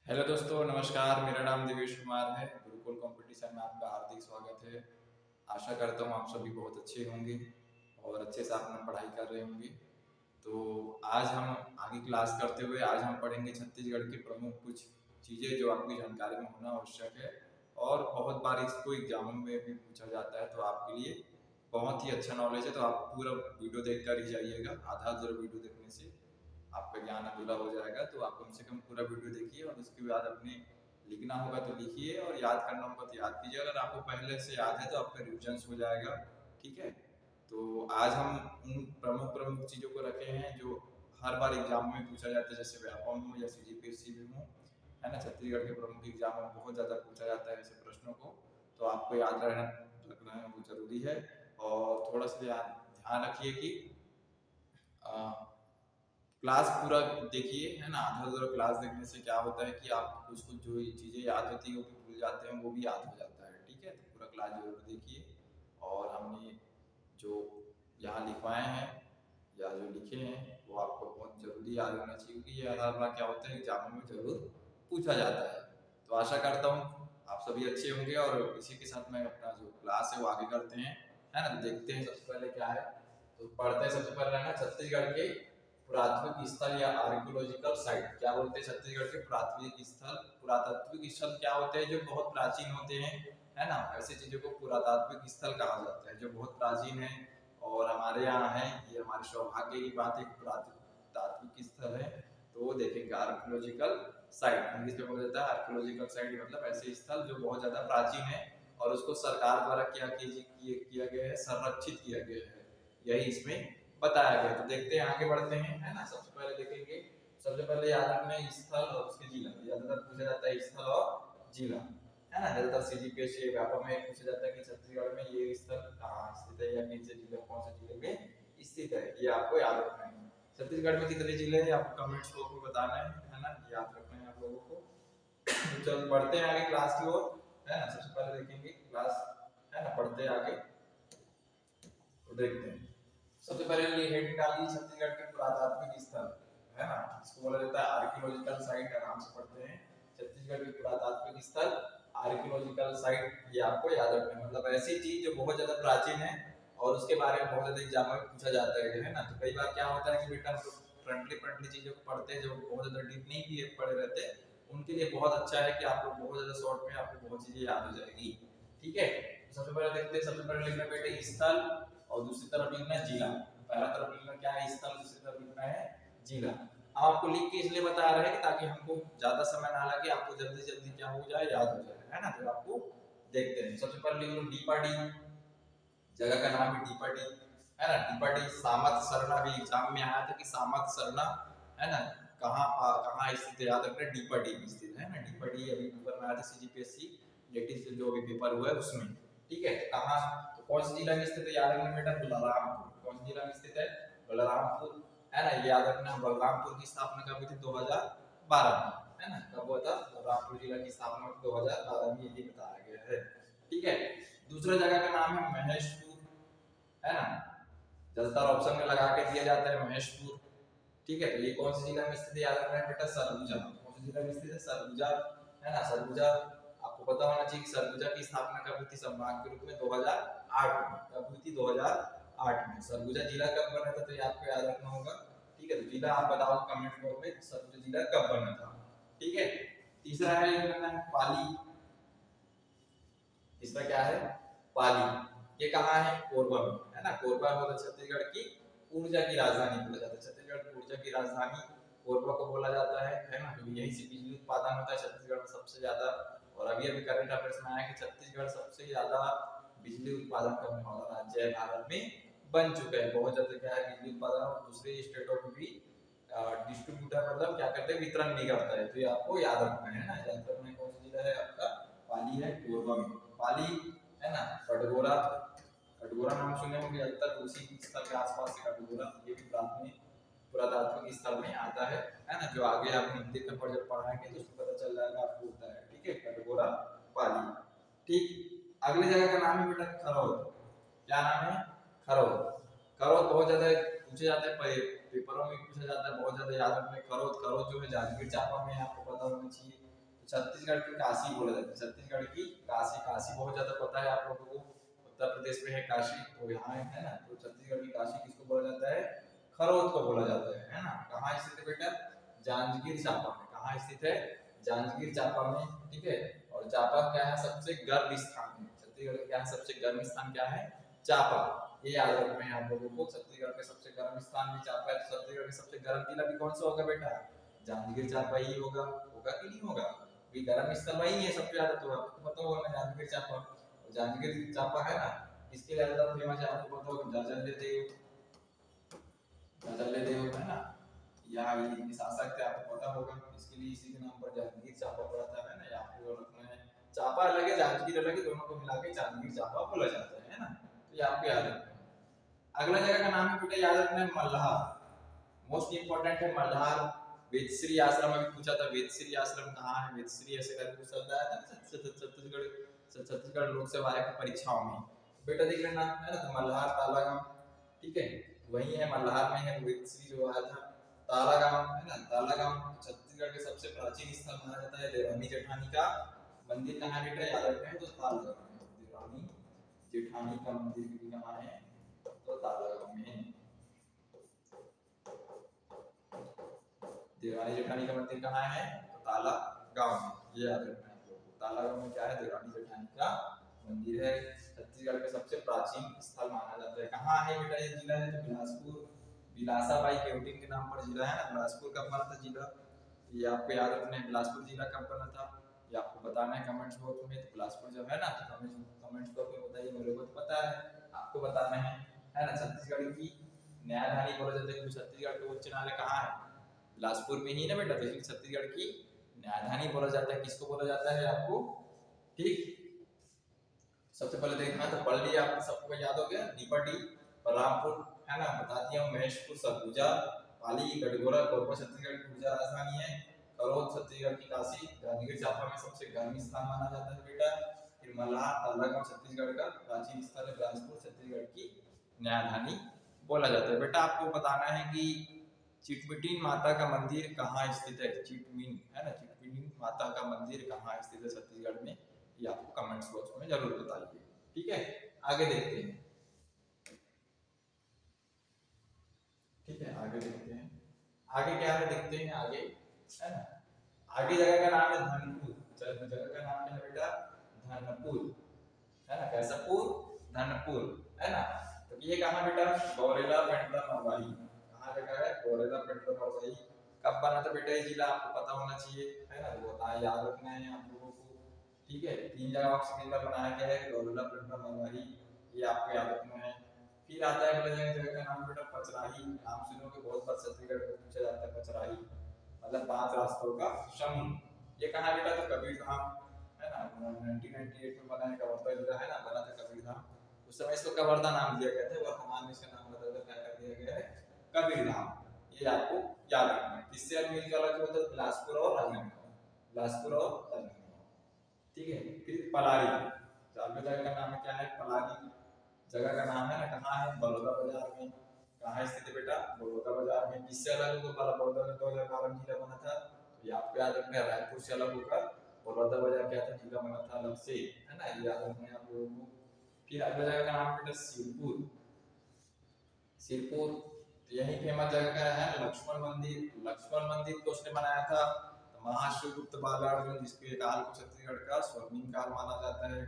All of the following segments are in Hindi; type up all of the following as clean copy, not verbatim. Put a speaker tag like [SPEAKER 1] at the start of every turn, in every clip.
[SPEAKER 1] हेलो दोस्तों, नमस्कार। मेरा नाम देवेश कुमार है। गुरुकुल कंपटीशन में आपका हार्दिक स्वागत है। आशा करता हूँ आप सभी बहुत अच्छे होंगे और अच्छे से अपना पढ़ाई कर रहे होंगे। तो आज हम आगे क्लास करते हुए आज हम पढ़ेंगे छत्तीसगढ़ की प्रमुख कुछ चीज़ें जो आपकी जानकारी में होना आवश्यक है। और बहुत बार इसको एग्जामों में भी पूछा जाता है, तो आपके लिए बहुत ही अच्छा नॉलेज है। तो आप पूरा वीडियो देख कर ही जाइएगा। आधा अधूरा वीडियो देखने से आपका ज्ञान अधूरा हो जाएगा। तो आप कम से कम पूरा वीडियो देखिए और उसके बाद अपने लिखना होगा तो लिखिए और याद करना होगा तो याद कीजिए। अगर आपको पहले से याद है तो आपका रिविजन हो जाएगा। ठीक है। तो आज हम उन प्रमुख प्रमुख चीज़ों को रखे हैं जो हर बार एग्जाम में पूछा जाता है, जैसे व्यापम हो या सीजीपीएससी भी हो, है ना। छत्तीसगढ़ के प्रमुख एग्जाम में बहुत ज़्यादा पूछा जाता है ऐसे प्रश्नों को। तो आपको याद रहना रखना है वो जरूरी है। और थोड़ा सा ध्यान रखिए कि क्लास पूरा देखिए, है ना। आधा अधूरा क्लास देखने से क्या होता है कि आप कुछ कुछ जो चीज़ें याद होती है वो भी भूल जाते हैं, वो भी याद हो जाता है। ठीक है। तो पूरा क्लास जरूर देखिए। और हमने जो यहाँ लिखवाए हैं या जो लिखे हैं वो आपको बहुत जरूरी याद होना चाहिए, क्योंकि ये आधार बार क्या होता है एग्जाम में जरूर पूछा जाता है। तो आशा करता हूँ आप सभी अच्छे होंगे और इसी के साथ में अपना जो क्लास है वो आगे करते हैं, है ना। तो देखते हैं सबसे पहले क्या है। तो पढ़ते हैं सबसे पहले, है ना, छत्तीसगढ़ के पुरातात्विक स्थल या आर्कियोलॉजिकल साइट। क्या बोलते हैं छत्तीसगढ़ के प्राथमिक स्थल, पुरातात्विक स्थल क्या होते हैं जो बहुत प्राचीन होते हैं, है ना। ऐसी चीजों को पुरातात्विक स्थल कहा जाता है जो बहुत प्राचीन है। और हमारे यहाँ है, ये हमारे सौभाग्य की बात है, पुरातात्विक स्थल है। तो वो देखेंगे आर्कियोलॉजिकल साइट, इंग्लिश में बोला जाता है आर्कियोलॉजिकल साइट, मतलब ऐसे स्थल जो बहुत ज्यादा प्राचीन है और उसको सरकार द्वारा किया गया है, संरक्षित किया गया है, यही इसमें बताया गया। तो देखते हैं, आगे बढ़ते हैं, है ना। सबसे पहले देखेंगे, सबसे पहले याद रखना है स्थल और उसके जिला। ज्यादातर पूछा जाता है स्थल और जिला, है ना। ज्यादातर सीजीपीएस से व्यापक में पूछा जाता है कि छत्तीसगढ़ में ये स्थल कहाँ स्थित है या किन से जिले कौन से जिले में स्थित है, ये आपको याद रखना है। छत्तीसगढ़ में कितने जिले हैं आपको कमेंट्स बॉक्स में बताना है ना, याद रखना है आप लोगों को। तो चल बढ़ते हैं आगे क्लास की ओर, है ना। सबसे पहले देखेंगे क्लास, है ना, पढ़ते हैं आगे। तो देखते हैं, सबसे पहले हेडिंग डालिए छत्तीसगढ़ के पुरातात्विक स्थल, है ना। इसको बोला जाता है आर्कियोलॉजिकल साइट। आराम से पढ़ते हैं, छत्तीसगढ़ के पुरातात्विक स्थल आर्कियोलॉजिकल साइट, ये आपको याद रखना है। मतलब ऐसी चीज जो बहुत ज्यादा प्राचीन है और उसके बारे में बहुत ज्यादा एग्जाम में पूछा जाता है ना। तो कई बार क्या होता है कि बेटा फ्रंटली फ्रंटली चीजों को पढ़ते हैं जो बहुत ज्यादा डीप नहीं भी पढ़े रहते, उनके लिए बहुत अच्छा है कि आप लोग बहुत ज्यादा शॉर्ट में आपको बहुत चीजें याद हो जाएगी। ठीक है। तो सबसे पहले देखते हैं, सबसे पहले लिखना बेटे स्थल और दूसरी तरफ लिखना है जिला। पहला तरफ लिखना क्या है स्थल, दूसरी तरफ लिखना है जिला। हम आपको लिख के इसलिए बता रहे हैं कि ताकि हमको ज्यादा समय ना लगे, आपको जल्दी जल्दी क्या हो जाए, याद हो जाए, है ना। तो आपको देखते हैं, सबसे पहले लिख लो डीपाडी, जगह का नाम है डीपाडी, है ना। डीपाडी सामत सरना भी एग्जाम में आया था कि सामत सरना, है ना, कहाँ कहाँ स्थित है, याद रखना डीपाडी में स्थित है ना। डीपाडी अभी पेपर में आया था सीजीपीएससी लेटेस्ट जो अभी पेपर हुआ है उसमें। ठीक है। तो कहाँ, तो कौन से जिला में स्थित है, याद रखना बेटा बलरामपुर। कौन से जिला में स्थित है, बलरामपुर, है ना। ये याद रखना, बलरामपुर की स्थापना कब हुई थी, 2012 में, है ना। कब हुआ था, बलरामपुर जिला की स्थापना 2012 में, ये बताया गया है। ठीक है। दूसरा जगह का नाम है महेशपुर, है ना। ज्यादातर ऑप्शन में लगा के दिया जाता है महेशपुर। ठीक है। तो ये कौन से जिला में स्थित है, याद रखना है बेटा सरगुजा। कौन से जिला में स्थित है, सरगुजा, है ना। सरगुजा आपको पता होना चाहिए कि सरगुजा की स्थापना कब हुई थी संभाग के रूप में, 2008 में। कब हुई थी, 2008 में। सरगुजा जिला कब बना था, तो ये आपको याद रखना होगा। ठीक है। तो जिला आप बताओ कमेंट बॉक्स में, सरगुजा जिला कब बना था। ठीक है। तीसरा है पाली। तीसरा क्या है, पाली। ये कहाँ है, कोरबा में, है ना। कोरबा बोला छत्तीसगढ़ की ऊर्जा की राजधानी बोला जाता है। छत्तीसगढ़ की ऊर्जा की राजधानी कोरबा को बोला जाता है ना। क्योंकि यहीं से बिजली उत्पादन होता है छत्तीसगढ़ में सबसे ज्यादा। और अभी अभी करंट अफेयर्स में आया कि छत्तीसगढ़ सबसे ज्यादा बिजली उत्पादन करने वाला राज्य है भारत में बन चुका है। बहुत ज्यादा क्या है बिजली उत्पादन, और दूसरे स्टेटों में भी डिस्ट्रीब्यूटर मतलब क्या करते हैं, वितरण भी करता है। तो ये आपको याद रखना है ना, याद रखना है। कौन सा जिला है आपका, पाली है, कोरबा में पाली, है ना। कटघोरा, कटघोरा नाम सुने होंगे, ज्यादातर उसी स्थल के आसपास से कटघोरा, ये भी प्राथमिक पुरातात्विक स्थल में आता है ना। जो आगे आप हिंदी पेपर जब पढ़ाएंगे तो उसमें पता चल जाएगा आपको होता है। ठीक है। कटघोरा, पाली। ठीक। अगली जगह का नाम है बेटा खरौद। क्या नाम है, खरौद। खरौद बहुत ज्यादा पूछे जाते हैं, पेपरों में पूछा जाता है, बहुत ज्यादा याद रखना है। खरौद, खरौद जो है जांजगीर चांपा में, आपको पता होना चाहिए। छत्तीसगढ़ की काशी बोला जाता है, छत्तीसगढ़ की काशी, काशी बहुत ज्यादा पता है आप लोगों को, उत्तर प्रदेश में है काशी, तो यहाँ है ना, तो छत्तीसगढ़ की काशी किसको बोला जाता है, खरौद को बोला जाता है ना। कहाँ स्थित है बेटा, जांजगीर चांपा में, कहाँ स्थित है, जांजगीर चांपा में, ठीक है। और चांपा क्या है, सबसे गर्म स्थान है, छत्तीसगढ़ का क्या है, सबसे गर्म स्थान क्या है, चांपा, ये याद रखना है आप लोगों को, छत्तीसगढ़ का सबसे गर्म स्थान भी चांपा है। तो छत्तीसगढ़ का सबसे गर्म जिला भी कौन सा होगा बेटा, जांजगीर चांपा ही होगा, होगा कि नहीं होगा, भी गर्म स्थल वही है सबसे ज्यादा, तो आपको पता होगा ना जांजगीर चांपा, जांजगीर चांपा है ना, इसके लिए ज्यादा फेमस है, आपको पता होगा जाजल्य देव, जाजल्य देव है ना, यहाँ ये शासक थे, आपको पता होगा, इसके लिए इसी के नाम पर जांजगीर चांपा पड़ा था, है ना, ये आपको रखना है, चांपा अलग है जांजगीर अलग है, दोनों को मिला के जांजगीर चांपा बोला जाता है ना, तो ये आपको याद रखना है। अगला जगह का नाम है बेटा, याद रखना है मल्हार, मोस्ट इंपोर्टेंट है मल्हार। वेदश्री आश्रम अभी पूछा था, वेदश्री आश्रम कहाँ है, वेदश्री ऐसे करके कुछ शब्द आया था छत्तीसगढ़, छत्तीसगढ़ लोक सेवा आयोग की परीक्षाओं में, बेटा देख लेना है ना, तो मल्हार तालागांव, ठीक है, वही है मल्हार में है वेदश्री जो आया था, तालागांव है ना, तालागांव छत्तीसगढ़ के सबसे प्राचीन स्थल माना जाता है, देवरानी जेठानी का मंदिर कहाँ है बेटा, याद रखना है, तो तालागांव में, देवरानी जेठानी का मंदिर भी कहाँ है, तो तालागांव में है। देवरानी जेठानी का मंदिर कहाँ है, तो तालागांव में, ये याद रखना है आप लोगों को, तालागांव में क्या है, देवरानी जेठानी का मंदिर है, छत्तीसगढ़ के सबसे प्राचीन स्थल माना जाता है। कहाँ है बेटा ये जिला है, तो बिलासपुर, बिलासाबाई केवटिन के नाम पर जिला है ना, बिलासपुर कब बना था जिला, ये आपको याद रखना है, बिलासपुर जिला कब बना था, ये आपको बताना है कमेंट्स बॉक्स में, तो बिलासपुर जब है ना, तो कमेंट्स बॉक्स में बताइए, मेरे को तो पता है, आपको बताना है ना। छत्तीसगढ़ की न्यायधानी बोला जाता है, छत्तीसगढ़ का उच्च न्यायालय कहाँ है, बिलासपुर में ही ना बेटा, तो छत्तीसगढ़ की न्यायधानी बोला जाता है, किसको बोला जाता है आपको, ठीक। सबसे पहले देखना तो पढ़ लिया, आपको सबको याद हो गया, निपटी, बलरामपुर है ना, बता दिया हूँ, महेशपुर, सरगुजा, पाली, गढ़गोरा, कोरबा छत्तीसगढ़ की ऊर्जा राजधानी है, खरौद छत्तीसगढ़ की काशी, जांजगीर चांपा में सबसे गर्म स्थान माना जाता है बेटा, फिर मल्हार तालागांव छत्तीसगढ़ का प्राचीन स्थल है, बिलासपुर छत्तीसगढ़ की न्यायधानी बोला जाता है। बेटा आपको बताना है कि चिटमिटीन माता का मंदिर कहाँ स्थित है, चिटमीन है ना, चिटमिटीन माता का मंदिर कहाँ स्थित है छत्तीसगढ़ में, ये आपको कमेंट्स बॉक्स में जरूर बताइए, ठीक है। आगे देखते हैं, ठीक है, आगे देखते हैं, आगे क्या है देखते हैं, आगे है ना, आगे जगह का नाम है धनपुर, जगह का नाम क्या है बेटा, धनपुर है ना, कैसा पुर, धनपुर है ना, तो ये कहाँ बेटा, गौरेला पेंड्रा मरवाही, कहाँ जगह है, गौरेला पेंड्रा मरवाही, कब बना था बेटा ये जिला, आपको पता होना चाहिए, है ना, तो बताया, याद रखना है आप लोगों को, ठीक है, तीन जगह से मिलकर बनाया गया है, गौरेला पेंड्रा मरवाही, ये आपको याद रखना है। फिर आता है अगला जगह का नाम बेटा पचराही, नाम सुनोगे बहुत बार छत्तीसगढ़ में पूछा जाता है, पचराही मतलब 5 रास्तों का समूह, ये कहाँ बेटा, तो कबीरधाम है ना, 1998 में बना है, कवर्धा जिला है ना, बना था कबीरधाम, उस समय इसको कवर्धा नाम दिया गया था, वर्तमान में इसका नाम बदल कर क्या कर दिया गया है, कबीरधाम, ये आपको याद रखना है। किससे अब मिलकर अलग होता है, बिलासपुर और राजनांदगांव, बिलासपुर और राजनांदगांव, ठीक है। फिर पलारी, अगले जगह का नाम क्या है, पलारी, जगह का नाम है ना, कहाँ है, बड़ौदा बाजार में, कहाँ स्थित है बेटा, बड़ौदा बाजार में, किससे अलग होकर बड़ौदा में 2012 में जिला बना था, तो ये आपको याद रखना है, रायपुर से अलग होकर बड़ौदा बाजार क्या था, जिला बना था अलग से, है ना, ये याद रखना है आप लोगों को। फिर अगला जगह का नाम बेटा सिरपुर, सिरपुर यही फेमस जगह का है, लक्ष्मण मंदिर, लक्ष्मण मंदिर को उसने बनाया था महाशिवगुप्त बालार्जुन, जिसके काल को छत्तीसगढ़ का स्वर्णिम काल माना जाता है,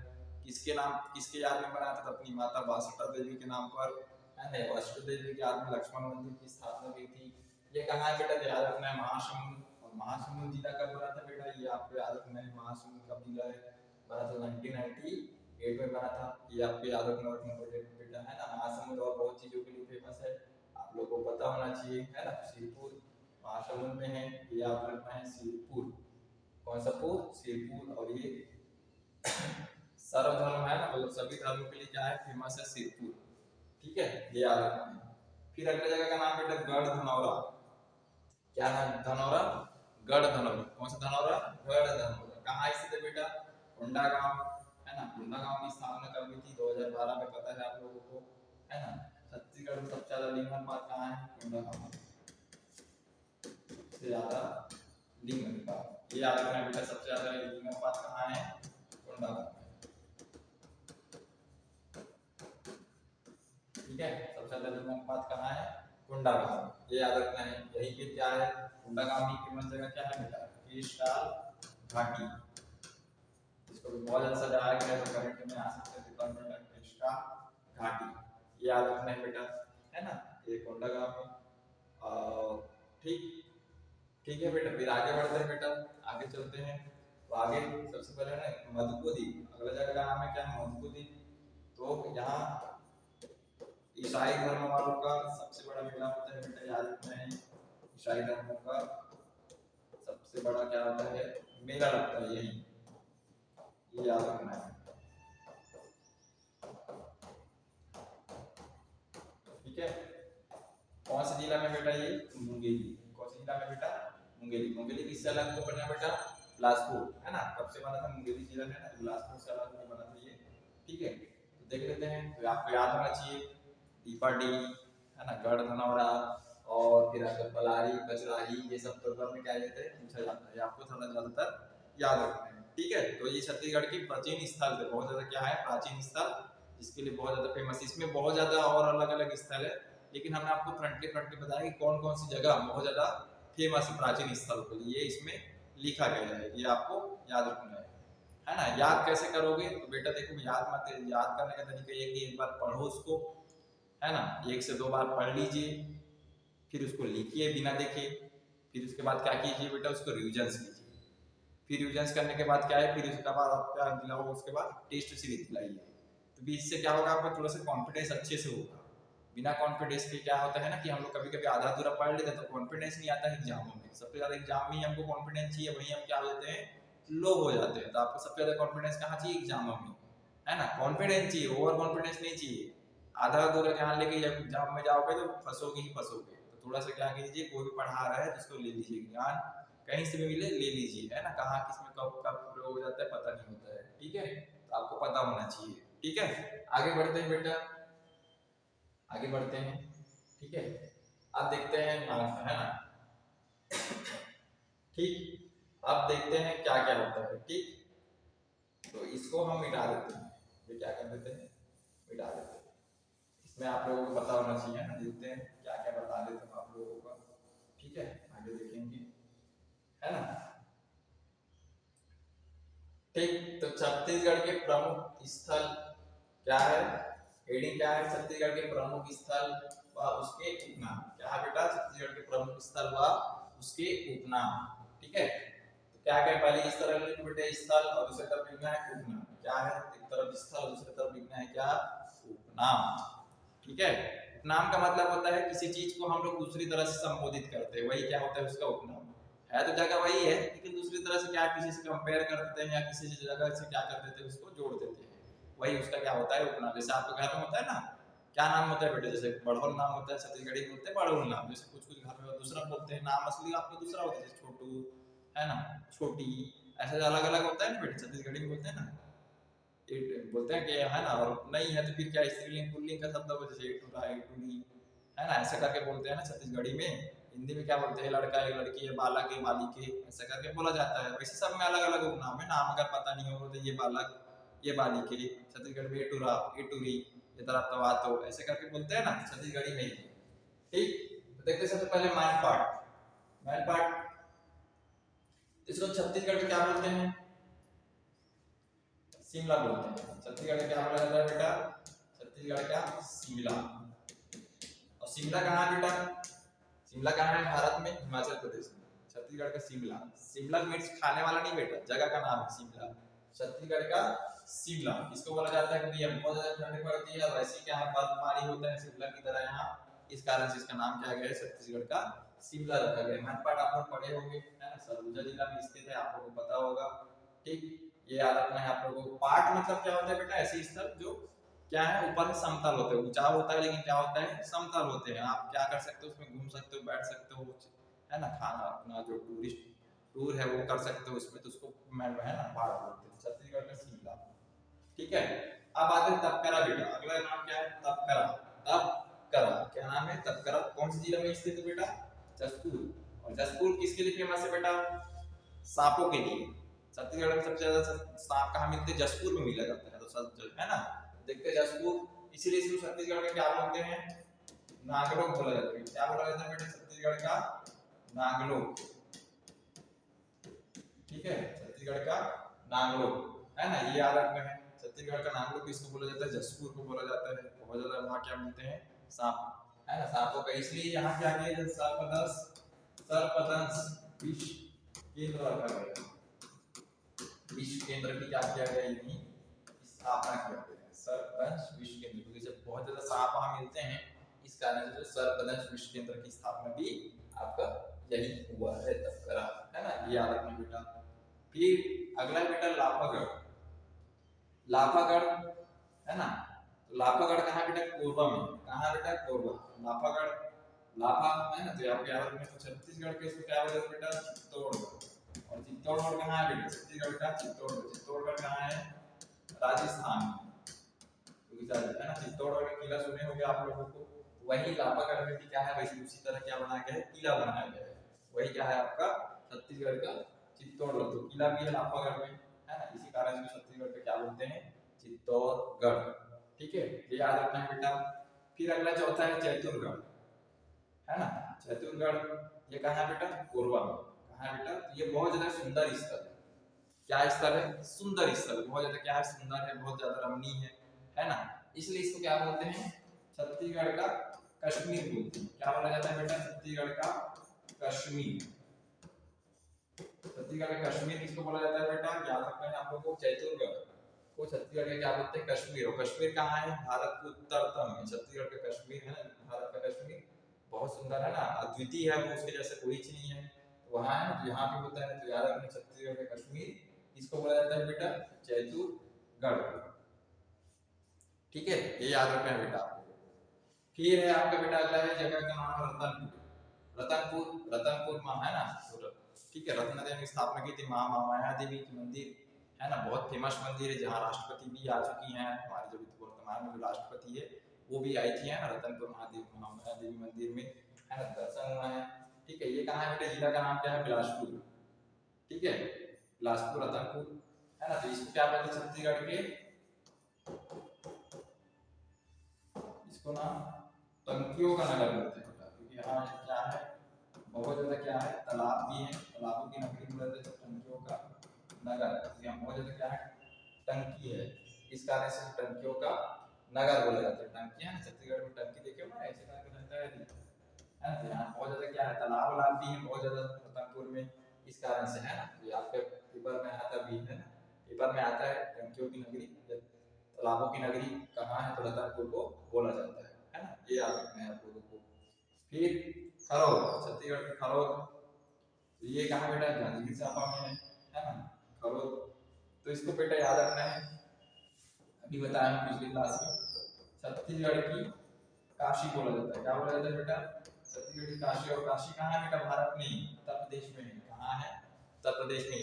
[SPEAKER 1] किसके नाम, किसके याद में बनाया था, अपनी माता वासुटा देवी के नाम पर, है ना, वासुटा देवी के याद में लक्ष्मण मंदिर की स्थापना की थी। ये कहाँ है बेटा, याद रखना है महासमुंद, और महासमुंद जिला कब बना था बेटा, ये आपको याद रखना है, महासमुंद कब जिला है, बना था 1998 में बना था, ये आपको याद रखना बेटा, है ना, महासमुंद और बहुत चीजों के लिए फेमस है, आप लोगों को पता होना चाहिए, है ना, सिरपुर महासमुंद में है, ये आप रखना है सिरपुर, कौन सा पुर, सिरपुर, और ये सर्वधर्म है ना, मतलब सभी धर्मों के लिए क्या है, फेमस है सिरपुर, ठीक है, ये याद रखना है। फिर अगले जगह का नाम बेटा गढ़ धनौरा, क्या नाम, धनौरा, गढ़ धनौरा, कौन सा धनौरा, गढ़ धनौरा, कहाँ स्थित है बेटा, कोंडागांव है ना, कोंडागांव की स्थापना कब हुई थी, 2012 में, पता है आप लोगों को, है ना। छत्तीसगढ़ में सबसे ज्यादा लिंग अनुपात कहाँ है, कोंडागांव में सबसे ज्यादा लिंग अनुपात, ये याद रखना बेटा, सबसे ज्यादा लिंगानुपात कहाँ है? कोंडागांव में। ठीक है, सबसे ज्यादा लिंगानुपात कहाँ है? कोंडागांव, ये याद रखना है। यही पे क्या है? कोंडागांव की फेमस जगह क्या है बेटा? केशकाल घाटी, इसको भी बहुत ज्यादा सजाया गया है, तो करंट में आ सकते हैं पेपर में, केशकाल घाटी, ये याद रखना है बेटा, है ना? ये कोंडागांव में। ठीक ठीक है बेटा, फिर आगे बढ़ते हैं बेटा, आगे चलते हैं। तो आगे सबसे पहले ना मधुपुद्वीप, अगला जगह का नाम है क्या? मधुपुद्वीप। तो यहाँ ईसाई धर्म वालों का सबसे बड़ा मेला होता है बेटा, याद रखना है। ईसाई धर्म का सबसे बड़ा क्या होता है? मेला लगता है यही, ये याद रखना है। ठीक है, कौन से जिला में बेटा? ये मुंगेली। कौन से जिला में बेटा? मुंगेली। मुंगेली किससे अलग को बना बेटा? बिलासपुर, है ना? कब से बना था? मुंगेली जिला में ना, बिलासपुर से अलग को बना था ये। ठीक है, तो देख लेते हैं। तो आपको याद होना चाहिए दीपाडी, है ना, गढ़ धनौरा, और फिर आपका पलारी, कचराही, ये सब पेपर में क्या रहते हैं? पूछा जाता है, आपको थोड़ा ज्यादातर याद रखना है। ठीक है, तो ये छत्तीसगढ़ की प्राचीन स्थल है, बहुत ज्यादा क्या है? प्राचीन स्थल, जिसके लिए बहुत ज्यादा फेमस। इसमें बहुत ज्यादा और अलग अलग स्थल है, लेकिन हमने आपको फ्रंटली बताया कि कौन कौन सी जगह बहुत ज्यादा फेमस है प्राचीन स्थल के लिए, इसमें लिखा गया है, ये आपको याद रखना है ना? याद कैसे करोगे? तो बेटा देखो, याद करने का तरीका ये कि एक बार पढ़ो उसको, है ना, 1 से 2 बार पढ़ लीजिए, फिर उसको लिखिए बिना देखे, फिर उसके बाद क्या कीजिए बेटा? उसको रिविजन्स कीजिए, फिर रिविजन्स करने के बाद क्या है? फिर उसके बाद आप क्या दिलाओ? उसके बाद टेस्ट सीरीज दिलाइए। तो भी इससे क्या होगा? आपका थोड़ा सा कॉन्फिडेंस अच्छे से होगा। बिना कॉन्फिडेंस के क्या होता है ना कि हम लोग कभी कभी आधा अधूरा पढ़ लेते हैं, तो कॉन्फिडेंस नहीं आता है एग्जामों में। सबसे ज्यादा एग्जाम में ही हमको कॉन्फिडेंस चाहिए, वही हम क्या हो जाते हैं? लो हो जाते हैं। तो आपको सबसे ज्यादा कॉन्फिडेंस कहाँ चाहिए? एग्जामों में, है ना? कॉन्फिडेंस चाहिए, ओवर कॉन्फिडेंस नहीं चाहिए। आधा अधूरा ध्यान लेके जब एग्जाम में जाओगे तो फंसोगे ही फंसोगे। तो थोड़ा सा क्या कीजिए, कोई भी पढ़ा रहा है तो उसको ले लीजिए, ज्ञान कहीं से भी मिले ले लीजिए, है ना? कहाँ किसमें कब कब प्रयोग हो जाता है पता नहीं होता है। ठीक है, तो आपको पता होना चाहिए। ठीक है, आगे बढ़ते हैं बेटा, आगे बढ़ते हैं। ठीक है, अब देखते हैं, है ना? ठीक, अब देखते हैं क्या क्या होता है। ठीक, तो इसको हम मिटा देते हैं, ये क्या कर देते हैं? मिटा देते हैं। इसमें आप लोगों को पता होना चाहिए ना, देखते हैं क्या क्या बता देते हैं आप लोगों को। ठीक है, आगे देखेंगे, है ना? ठीक, तो छत्तीसगढ़ के प्रमुख स्थल क्या है? हेडिंग क्या है? छत्तीसगढ़ के प्रमुख स्थल व उसके उपनाम। क्या है बेटा? छत्तीसगढ़ के प्रमुख स्थल व उसके उपनाम। ठीक है, तो क्या क्या पहले इस तरह लिख बेटे, स्थल, और दूसरी तरफ लिखना है उपनाम। क्या है? एक तरफ स्थल और दूसरी तरफ लिखना है क्या? उपनाम। ठीक है, उपनाम का मतलब होता है किसी चीज को हम लोग दूसरी तरह से संबोधित करते हैं, वही क्या होता है? उसका उपनाम है। तो जगह वही है, लेकिन दूसरी तरह से क्या, किसी से कंपेयर कर देते हैं या किसी जगह से क्या कर देते हैं? उसको जोड़ देते हैं, वही उसका क्या होता है? उपनाम। जैसे आपके घर में होता है ना, क्या नाम होता है बेटे? जैसे बड़ौल नाम होता है, छत्तीसगढ़ी बोलते हैं बड़ौल नाम। जैसे कुछ कुछ घर में दूसरा बोलते हैं नाम, असली आपका दूसरा होता है, जैसे छोटू, है ना, छोटी, ऐसे अलग अलग होता है ना बेटे, छत्तीसगढ़ी में बोलते हैं ना, बोलते हैं कि, है ना? और नहीं है तो फिर क्या स्त्रीलिंग पुल्लिंग का शब्द हो, जैसे एटूरा, एटूरी, है ना, ऐसे करके बोलते हैं ना छत्तीसगढ़ी में। हिंदी में क्या बोलते हैं? लड़का है, लड़की है, बालक है, बालिके, ऐसे करके बोला जाता है। वैसे सब में अलग अलग उपनाम है। नाम अगर पता नहीं हो तो ये बालक, ये बालिके, छत्तीसगढ़ में एटूरा, एटूरी, इधर आप तवातो, ऐसे करके बोलते हैं ना छत्तीसगढ़ी में ही। ठीक, तो देखते हैं सबसे पहले मैन पार्ट। मैन पार्ट, इसको छत्तीसगढ़ में क्या बोलते हैं? शिमला बोलते हैं। छत्तीसगढ़ का क्या बोला जाता है बेटा? छत्तीसगढ़ का शिमला। और शिमला कहाँ है बेटा? शिमला कहाँ है भारत में? हिमाचल प्रदेश में। छत्तीसगढ़ का शिमला, शिमला मिर्च खाने वाला नहीं बेटा, जगह का नाम है शिमला। छत्तीसगढ़ का शिमला इसको बोला जाता है क्योंकि यहाँ बहुत ज्यादा ठंड पड़ती है, वैसे क्या है, बर्फबारी होता है शिमला की तरह यहाँ, इस कारण से इसका नाम क्या गया है? छत्तीसगढ़ का शिमला रखा गया। मैनपाट आप लोग पढ़े होंगे, है ना? सरगुजा जिला में स्थित है, आप लोगों को पता होगा। ठीक, ये याद रखना है आप लोगों को। पाट मतलब क्या होता है बेटा? ऐसे स्थल जो क्या है, ऊपर से समतल होते हैं, ऊंचा होता है लेकिन क्या होता है? समतल होते हैं। आप क्या कर सकते हो? उसमें घूम सकते हो, बैठ सकते हो, है ना? खाना अपना जो टूरिस्ट टूर है वो कर सकते हो उसमें, तो उसको है ना पाड़ बोलते हैं। छत्तीसगढ़ का शिमला। ठीक है, अब आते हैं तपकरा बेटा। अगला नाम क्या है? तपकरा। तपकरा क्या नाम है? तपकरा कौन से जिले में स्थित है बेटा? जसपुर। और जसपुर किसके लिए फेमस है बेटा? सांपों के लिए। छत्तीसगढ़ में सबसे ज्यादा सांप कहाँ मिलते हैं? जशपुर में मिला जाता है, तो सब है ना, देखते हैं जशपुर, इसीलिए इसको छत्तीसगढ़ में क्या बोलते हैं? नागलोक बोला जाता है। क्या बोला जाता है बेटा छत्तीसगढ़ का? नागलोक। ठीक है, छत्तीसगढ़ का नागलोक है ना, ये याद रखना है। छत्तीसगढ़ का नागलोक किसको बोला जाता है? जशपुर को बोला जाता है। बहुत ज्यादा वहाँ क्या मिलते हैं? सांप है ना, सांपों का, इसलिए यहाँ क्या किया जाता है? सर्पदंश विश्व केंद्र रखा गया। विश्व केंद्र की क्या किया गया? यही स्थापना किया गया, सर्पदंश विश्व केंद्र, क्योंकि जब बहुत ज्यादा सांप वहाँ मिलते हैं, इस कारण से सर्पदंश विश्व केंद्र की स्थापना भी आपका यही हुआ है, तब करा है ना, ये याद रखना बेटा। फिर अगला बेटा लाफागढ़। लाफागढ़ है ना, तो लाफागढ़ कहाँ बेटा? कोरबा में। कहाँ बेटा? कोरबा। लाफागढ़, लाफा है ना, तो आपको याद रखना है। तो छत्तीसगढ़ के इसको क्या बोलते हैं बेटा? चित्तौड़गढ़। और चित्तौड़गढ़ कहाँ है बेटा? छत्तीसगढ़ का चित्तौड़गढ़। चित्तौड़गढ़ कहाँ है? राजस्थान में है ना। चित्तौड़गढ़ का किला सुने होंगे आप लोगों को, वही लाफागढ़ में भी क्या है? वैसे उसी तरह क्या बनाया गया है? किला बनाया गया है। वही क्या है आपका? छत्तीसगढ़ का चित्तौड़गढ़, तो किला भी है लाफागढ़ में है ना, इसी कारण से छत्तीसगढ़ को क्या बोलते हैं? चित्तौड़गढ़। ठीक है, ये याद रखना है बेटा। फिर अगला चौथा है चैतुरगढ़ है ना। चैतुरगढ़ ये कहाँ है बेटा? कोरबा में। कहाँ है बेटा? तो ये बहुत ज्यादा सुंदर स्थल है। क्या स्थल है? सुंदर स्थल, बहुत ज्यादा क्या है? सुंदर है, बहुत ज्यादा रमणीय है ना, इसलिए इसको क्या बोलते हैं? छत्तीसगढ़ का कश्मीर बोलते हैं। क्या बोला जाता है बेटा? छत्तीसगढ़ का कश्मीर। छत्तीसगढ़ का कश्मीर किसको बोला जाता है बेटा? याद रखना है आप लोगों को। चैतुरगढ़ को छत्तीसगढ़ का क्या बोलते हैं? कश्मीर। और कश्मीर कहाँ है? भारत के उत्तरतम में छत्तीसगढ़ का कश्मीर है ना, भारत का कश्मीर बहुत सुंदर है ना, अद्वितीय है, वो उसके जैसे कोई चीज नहीं है, वहाँ है ना, यहाँ पे होता है। तो याद रखना छत्तीसगढ़ का कश्मीर किसको बोला जाता है बेटा? चैतुरगढ़। ठीक है, ये याद रखना है बेटा आपको। फिर है आपका बेटा अगला है जगह का नाम रतनपुर। रतनपुर माँ है ना, ठीक है, रत्न देवी ने स्थापना की थी। माँ माया देवी की मंदिर है ना, बहुत फेमस मंदिर है, जहाँ राष्ट्रपति भी आ चुकी हैं हमारे, जो वर्तमान में जो राष्ट्रपति है वो भी आई थी है ना, रतनपुर महादेव माया देवी मंदिर में है ना, दर्शन हुआ है। ठीक है, ये कहाँ है बेटा? जिला का नाम क्या है? बिलासपुर। ठीक है, बिलासपुर रतनपुर है ना, तो इसको क्या बोलते हैं छत्तीसगढ़ के? इसको ना टंकियों का नगर बोलते हैं, क्योंकि यहाँ क्या है? बहुत ज्यादा क्या है? तालाब भी है, तालाबों की नगरी बोलते हैं, टंकियों का नगर। यहाँ बहुत ज्यादा क्या है? टंकी है, इस कारण से टंकियों का नगर बोला जाता है। टंकी है ना, छत्तीसगढ़ में टंकी देखे हो ना, ऐसे करके रहता है ना, तो यहाँ बहुत ज्यादा क्या है? तालाब वालाब भी है बहुत ज्यादा रतनपुर में, इस कारण से है ना, ये आपके पेपर में आता भी है ना, पेपर में आता है टंकियों की नगरी, तालाबों की नगरी कहाँ है? तो रतनपुर को बोला जाता है ना, ये याद रखना है आप लोगों को। फिर खरौद, छत्तीसगढ़ के खरौद, ये कहाँ बेटा? जांजगीर चांपा में है ना खरौद, तो इसको बेटा याद रखना है। अभी बताया हम पिछली क्लास में, छत्तीसगढ़ की काशी बोला जाता है। क्या बोला जाता है बेटा? छत्तीसगढ़ की काशी। और काशी कहाँ है बेटा? भारत में, उत्तर प्रदेश में। कहाँ है? उत्तर प्रदेश में।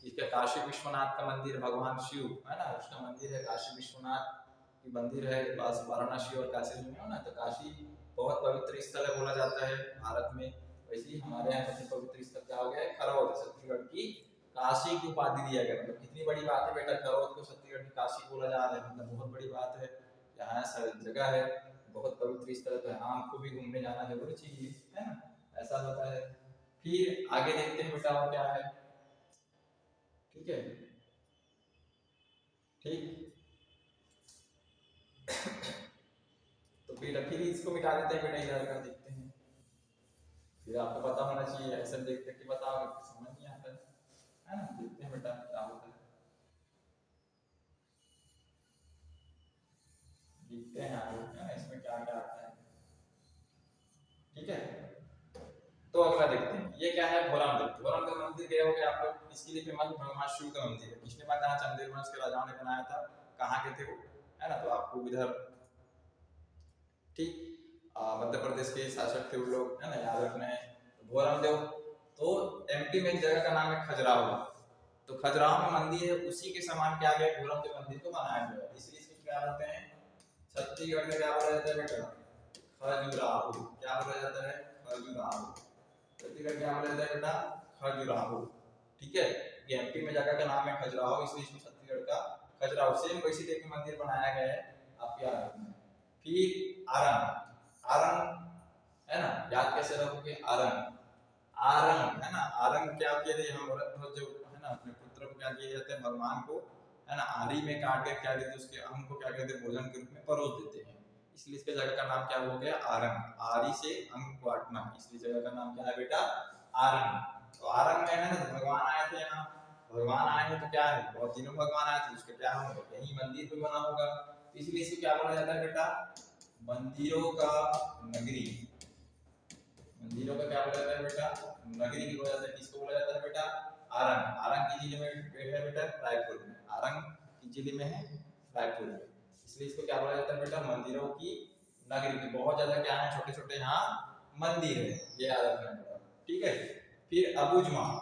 [SPEAKER 1] इसका काशी विश्वनाथ का मंदिर, भगवान शिव है ना, उसका मंदिर है, काशी विश्वनाथ की मंदिर है, पास वाराणसी और काशी में हो ना, तो काशी बहुत पवित्र स्थल है बोला जाता है भारत में। वैसे ही हमारे यहाँ सबसे पवित्र स्थल क्या हो गया है? खरौद, छत्तीसगढ़ की काशी की उपाधि दिया गया। मतलब कितनी बड़ी बात है बेटा, खरौद को छत्तीसगढ़ की काशी बोला जा रहा है, मतलब बहुत बड़ी बात है। यहाँ जगह है, बहुत पवित्र स्थल, तो यहाँ हमको भी घूमने जाना जरूर चाहिए है ना, ऐसा होता है। फिर आगे देखते हैं बेटा और क्या है। ठीक है, ठीक तो फिर इसको मिटा देते हैं बेटा, इधर का देखते हैं। फिर आपको पता होना चाहिए, ऐसा देख के बताओगे तो समझ नहीं आता है ना। देखते हैं बेटा क्या होता है, देखते हैं आगे है ना, इसमें क्या क्या आता है। ठीक है, तो अगला देखते हैं, ये क्या है? भोला मंदिर। भोला मंदिर गए होंगे आप लोग, इसके लिए फेमस भगवान शिव का मंदिर है। किसने बनाया? चंदेल वंश के राजाओं ने बनाया था। कहाँ के थे वो है ना, तो आपको इधर ठीक मध्य प्रदेश के शासक थे वो लोग है ना, याद रखना है। तो भोला देव, तो एमपी में एक जगह का नाम है खजुराहो, तो खजुराहो में मंदिर है, उसी के समान क्या गया? भोला देव मंदिर को बनाया गया, इसलिए इसको क्या बोलते हैं? छत्तीसगढ़ में क्या बोला जाता है बेटा? खजुराहो। क्या बोला जाता है? खजुराहो। छत्तीसगढ़ क्या बोला जाता है बेटा? खजुराहो। ठीक है। ये एमपी में जगह का नाम है खजुराहो, इसलिए इसको छत्तीसगढ़ का खजुराहो, सेम वैसी टाइप का मंदिर बनाया गया है, आप याद रखना। फिर आरंग, आरंग है ना, याद कैसे रखोगे, आरंग, आरंग है ना, आरंग क्या किया जाए, हम औरत जो है ना अपने पुत्र को क्या किया जाता है, भगवान को है ना आरी में काट के क्या कहते हैं, उसके अंग को क्या कहते हैं, भोजन के रूप में परोस देते हैं, इसलिए इसके जगह का नाम क्या हो गया, आरंग, आरी से अंग को काटना, इसलिए जगह का नाम क्या है बेटा, आरंग। तो आरंग में है ना भगवान आए थे यहाँ, भगवान आए हैं तो क्या है, बहुत दिनों भगवान आए थे, उसका क्या होगा, यही मंदिर भी बना होगा, इसलिए इसको क्या बोला जाता है बेटा, मंदिरों का नगरी, मंदिरों का क्या बोला जाता है बेटा, नगरी की बोला जाता है, किसको बोला जाता है बेटा, आरंग, आरंग की जिले में है बेटा रायपुर में, आरंग की जिले में है रायपुर में, इसलिए इसको क्या बोला जाता है बेटा, मंदिरों की नगरी की, बहुत ज्यादा क्या है, छोटे छोटे यहाँ मंदिर है, ये याद रखना बेटा, ठीक है। फिर अबुझमाड़,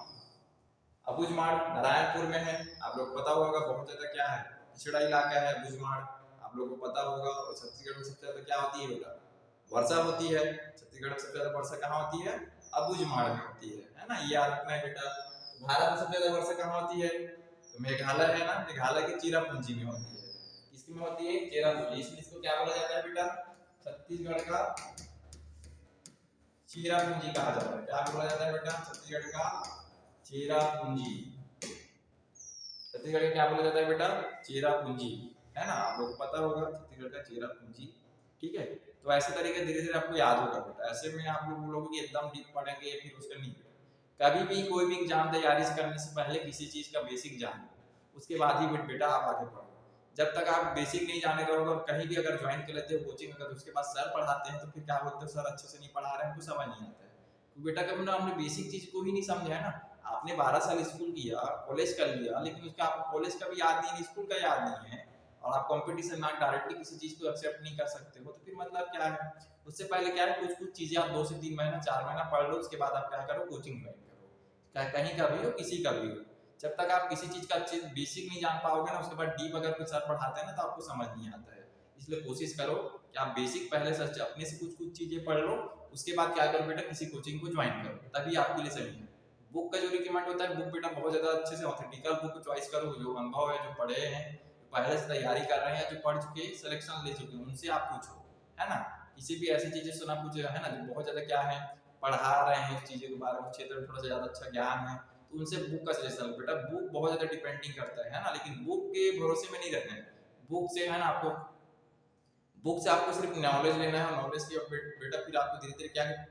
[SPEAKER 1] अबुझमाड़ नारायणपुर में है, आप लोग पता होगा, बहुत ज्यादा क्या है, पिछड़ा इलाका है अबुझमाड़, आप लोग को पता होगा, और छत्तीसगढ़ में सबसे ज्यादा क्या होती है बेटा, वर्षा होती है, छत्तीसगढ़ में सबसे ज्यादा वर्षा कहाँ होती है, अबुझमाड़ में होती है ना, ये याद रखना है बेटा। भारत में सबसे ज्यादा वर्षा कहाँ होती है, तो मेघालय है ना, मेघालय की चिरापुंजी में होती है, किसकी में होती है, चिरापुंजी, इसलिए इसको क्या बोला जाता है बेटा, छत्तीसगढ़ का चिरापुंजी कहा जाता है, क्या बोला जाता है बेटा, छत्तीसगढ़ का चिरापुंजी, छत्तीसगढ़ का क्या बोला जाता है बेटा, चिरापुंजी, है ना, आप लोग को पता होगा छत्तीसगढ़ का चिरापुंजी, ठीक है। तो ऐसे तरीके धीरे धीरे आपको याद होगा बेटा, ऐसे में आप लोग बोलोगे कि एकदम डीप पढ़ेंगे फिर उसका नहीं, कभी भी कोई भी एग्जाम तैयारी करने से पहले किसी चीज का बेसिक जान लो, उसके बाद ही बेटा आप आगे बढ़ो, जब तक आप बेसिक नहीं जाने रहोगे, और कहीं भी अगर ज्वाइन कर लेते हो कोचिंग अगर, उसके बाद सर पढ़ाते हैं तो फिर क्या बोलते हो, सर अच्छे से नहीं पढ़ा रहे हैं, हमको समझ नहीं आता है, तो बेटा कभी ना हमने बेसिक चीज को ही नहीं समझा है ना, आपने 12 साल स्कूल किया, कॉलेज कर लिया, लेकिन उसका आपको कॉलेज का भी याद नहीं है, स्कूल का याद नहीं है, और आप कंपटीशन में डायरेक्टली किसी चीज को एक्सेप्ट नहीं कर सकते हो, तो फिर मतलब क्या है, उससे पहले क्या है, कुछ कुछ चीजें आप 2 से 3 महीना 4 महीना पढ़ लो, उसके बाद आप क्या करो, कोचिंग ज्वाइन करो, चाहे कहीं का भी हो, किसी का भी हो, जब तक आप किसी चीज का अच्छे बेसिक नहीं जान पाओगे ना, उसके बाद डीप अगर कुछ सर पढ़ाते हैं ना, तो आपको समझ नहीं आता है, इसलिए कोशिश करो कि आप बेसिक पहले से अपने से कुछ कुछ चीजें पढ़ लो, उसके बाद क्या करो बेटा, किसी कोचिंग को ज्वाइन करो, तभी आपके लिए सही है। बुक का जो रिकमेंड होता है, बुक बेटा बहुत ज्यादा अच्छे से ऑथेंटिकल बुक चॉइस करो, जो अनुभव है, जो पढ़े हैं, जो पहले से तैयारी कर रहे हैं, जो पढ़ चुके हैं, सिलेक्शन ले चुके हैं, उनसे आप पूछो, है ना, किसी भी ऐसी चीजें सुना पूछे, है ना, जो बहुत ज्यादा क्या है, पढ़ा रहे हैं उस चीजों के बारे में, क्षेत्र में थोड़ा सा ज्यादा अच्छा ज्ञान है, तो उनसे बुक का सजेशन लो बेटा, बुक बहुत ज्यादा डिपेंडिंग करता है ना, लेकिन बुक के भरोसे में नहीं रहना है, बुक से है ना आपको, बुक से आपको सिर्फ नॉलेज लेना है, नॉलेज की बेटा फिर आपको धीरे धीरे क्या है,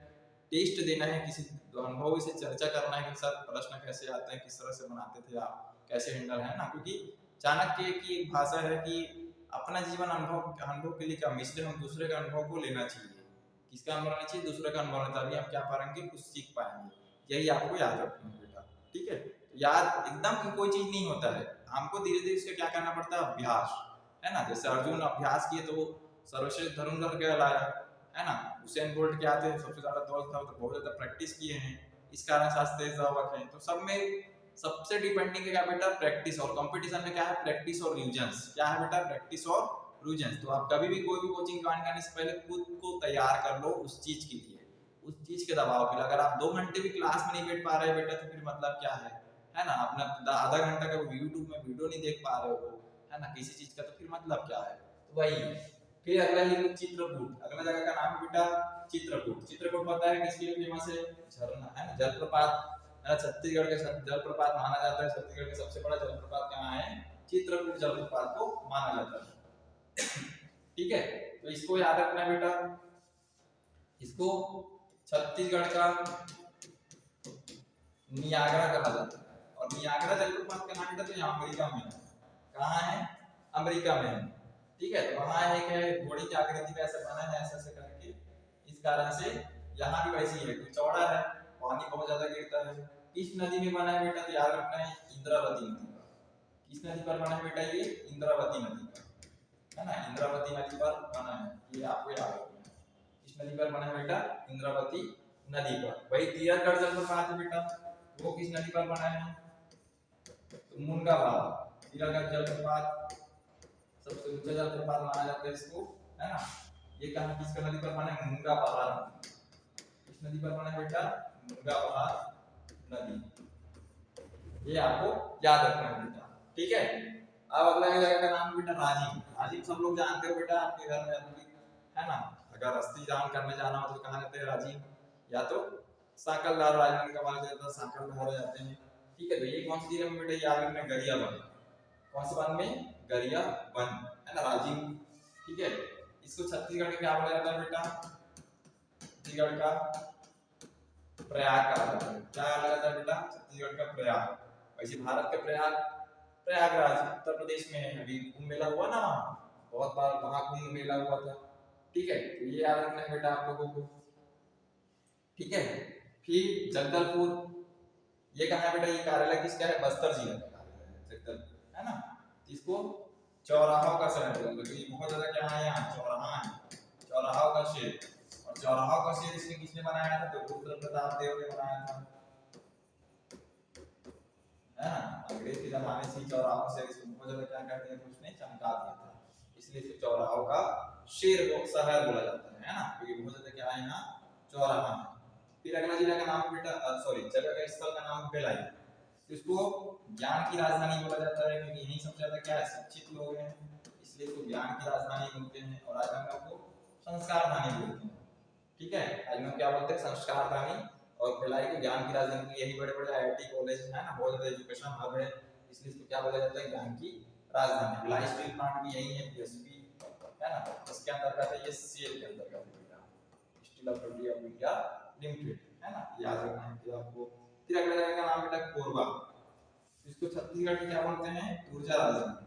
[SPEAKER 1] टेस्ट देना है, किसी अनुभवी से चर्चा करना है कि सर प्रश्न कैसे आते हैं, किस तरह से बनाते थे आप, कैसे हैंडल है ना, क्योंकि चाणक्य की एक भाषा है कि अपना जीवन अनुभव अनुभव के लिए कम, इसलिए हम दूसरे का अनुभव को लेना चाहिए, किसका अनुभव लेना चाहिए, दूसरे का अनुभव लेना, तभी हम क्या पाएंगे, कुछ सीख पाएंगे, यही आपको याद रखना है बेटा, ठीक है। याद एकदम कोई चीज नहीं होता है, हमको धीरे धीरे इसका क्या करना पड़ता है, अभ्यास, है ना, जैसे अर्जुन अभ्यास किए तो वो सर्वश्रेष्ठ धनुर्धर कहलाया, है ना, हुसैन बोल्ट क्या थे, सबसे ज्यादा दौड़ था, तो बहुत ज्यादा प्रैक्टिस किए हैं, इस कारण शास्त्री जवाब है, तो सब में सबसे डिपेंडिंग है क्या बेटा, प्रैक्टिस, और कंपटीशन में क्या है, प्रैक्टिस और रिविजन्स, क्या है बेटा, प्रैक्टिस और रिविजन्स, तो आप कभी भी कोई भी कोचिंग ज्वाइन करने से पहले खुद को तैयार कर लो उस चीज के लिए, उस चीज के दबाव के लिए, अगर आप 2 घंटे भी क्लास में नहीं बैठ पा रहे बेटा, तो फिर मतलब क्या है ना, अपना आधा घंटा का यूट्यूब में वीडियो नहीं देख पा रहे हो, है ना, किसी चीज का, तो फिर मतलब क्या है, तो वही। फिर अगला लिखो चित्रकूट, अगला जगह का नाम है बेटा चित्रकूट, चित्रकूट पता है किसके लिए फेमस है, झरना, है ना, जलप्रपात, छत्तीसगढ़ का जलप्रपात माना जाता है, छत्तीसगढ़ का सबसे बड़ा जलप्रपात कहाँ है, चित्रकूट जलप्रपात को माना जाता है, ठीक है। तो इसको याद रखना बेटा, इसको छत्तीसगढ़ का नियाग्रा कहा जाता है, और नियाग्रा जलप्रपात का नाम बेटा तो यहाँ अमेरिका में है, कहाँ है, अमेरिका में है, ठीक है। तो वहाँ एक है घोड़ी की आकृति का ऐसा बना है, ऐसे ऐसे करके, इस कारण से यहाँ भी वैसी है, चौड़ा है, पानी बहुत ज्यादा गिरता है, किस नदी में बना है बेटा, तो याद रखना है इंद्रावती नदी पर, किस नदी पर बना है बेटा, ये इंद्रावती नदी पर, है ना, इंद्रावती नदी पर बना है, ये आपको याद रखना है, किस नदी पर बना है बेटा, इंद्रावती नदी पर। वही तीरथगढ़ जलप्रपात है बेटा, वो किस नदी पर बना है, तो मुनगा बहार, तीरथगढ़ जलप्रपात सबसे ऊंचा जलप्रपात माना जाता है इसको, है ना, ये कहां किसका नदी पर बना है, मुनगा बहार, किस नदी पर बना है बेटा, मुनगा बहार नदी, ये आपको याद रखना है बेटा, ठीक है। अब अगला जगह का नाम बेटा राजीव। राजीव सब लोग जानते हो बेटा, आपके घर में अभी है ना, अगर अस्थि दान करने जाना हो तो कहाँ जाते हैं राजीव, या तो साकलदार, राजमहल का बात जाता है साकलदार जाते हैं, ठीक है। तो ये कौन सी जिले में बेटा, याद रखना गरियाबंद। कौन से वन में, गरियाबंद, है ना राजीव, ठीक है। इसको छत्तीसगढ़ में क्या बोला जाता है बेटा, छत्तीसगढ़ का प्रयाग कहा जाता है। क्या कहा जाता है बेटा, छत्तीसगढ़ का प्रयाग। वैसे भारत का प्रयाग, प्रयागराज उत्तर प्रदेश में है। अभी कुंभ मेला हुआ ना वहाँ, बहुत बार महाकुंभ मेला हुआ था, ठीक है। तो ये याद रखना है बेटा आप लोगों को, ठीक है। फिर जगदलपुर, ये कहाँ है बेटा, ये कार्यालय किसका है, बस्तर जिला का कार्यालय है जगदलपुर, है ना। इसको चौराहों का शहर बोला, क्योंकि बहुत ज्यादा क्या है यहाँ चौराहा है, चौराहों का शहर। और चौराहों का शहर इसने किसने बनाया था, तो रुद्र प्रताप देव ने बनाया था, है ना। अंग्रेज के जमाने से चौराहों से इसको बहुत ज्यादा क्या कर दिया था, उसने चमका दिया था, इसलिए इसे चौराहों का शहर बोला जाता है ना, क्योंकि बहुत ज्यादा क्या है यहाँ चौराहा है। फिर अगला जिला का नाम बेटा, सॉरी जगह का स्थल का नाम भिलाई। इसको ज्ञान की राजधानी बोला जाता है, क्योंकि यही सबसे ज्यादा क्या है शिक्षित लोग हैं, इसलिए इसको ज्ञान की राजधानी बोलते हैं। और राजनांदगांव को संस्कार धानी बोलते हैं, ठीक है। राजनांदगांव क्या बोलते हैं, संस्कार धानी। और भिलाई को ज्ञान की राजधानी, यही बड़े बड़े आईआईटी कॉलेज है ना, बहुत ज्यादा एजुकेशन हब है, इसलिए इसको क्या बोला जाता है, ज्ञान की राजधानी। भिलाई स्टील प्लांट भी यही है, पीएसपी, है ना, इसके अंतर्गत है, ये सीएल के अंतर्गत है बेटा, steel authority of India limited, है ना, याद रखना है आपको। फिर अगला जगह का नाम बेटा कोरबा। इसको छत्तीसगढ़ में क्या बोलते हैं, ऊर्जा राजधानी।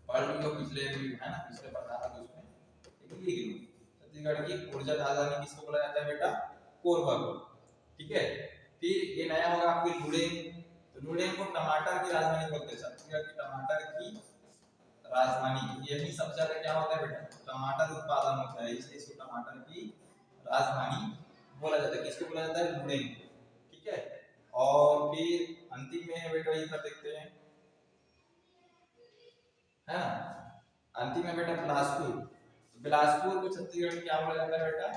[SPEAKER 1] पढ़ लो पिछले भी है ना, पिछले पढ़ा था उसमें, लेकिन लिख लो छत्तीसगढ़ की ऊर्जा राजधानी किसको बोला जाता है बेटा, कोरबा को, ठीक है। फिर ये नया होगा आपके लुडेन। तो लुडेन को टमाटर की राजधानी बोलते हैं, छत्तीसगढ़ की टमाटर की राजधानी। यही सबसे ज्यादा क्या होता है बेटा, टमाटर उत्पादन होता है, इसलिए इसको टमाटर की राजधानी बोला जाता है। किसको बोला जाता है, लुडेन, ठीक है। और फिर अंतिम में है बेटा, इधर देखते हैं, है ना, अंतिम में बेटा बिलासपुर। बिलासपुर को छत्तीसगढ़ में क्या बोला जाता है बेटा,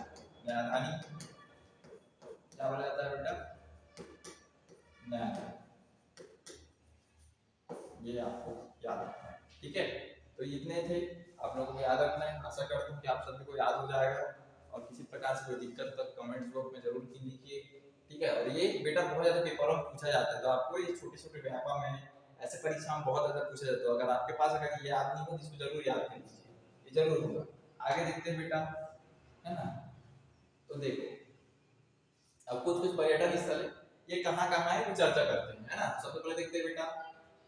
[SPEAKER 1] राजधानी, क्या बोला जाता है बेटा, नया, ये आपको याद रखना है, ठीक है। तो इतने थे, आप लोगों को याद रखना है। आशा करता हूँ कि आप सभी को याद हो जाएगा, और किसी प्रकार से कोई दिक्कत तो कमेंट बॉक्स में जरूर लिखिए, ठीक है। और ये बेटा बहुत ज्यादा पेपरों में पूछा जाता है, तो आपको ये छोटे छोटे व्यापा में ऐसे परीक्षा में बहुत ज्यादा पूछा जाता है। अगर आपके पास अगर ये याद नहीं हो तो इसको जरूर याद कर लीजिए, ये जरूर होगा। आगे देखते हैं बेटा, है ना। तो देखो अब कुछ कुछ पर्यटन स्थल ये कहाँ कहाँ है वो चर्चा करते हैं, है ना। सबसे पहले देखते हैं बेटा,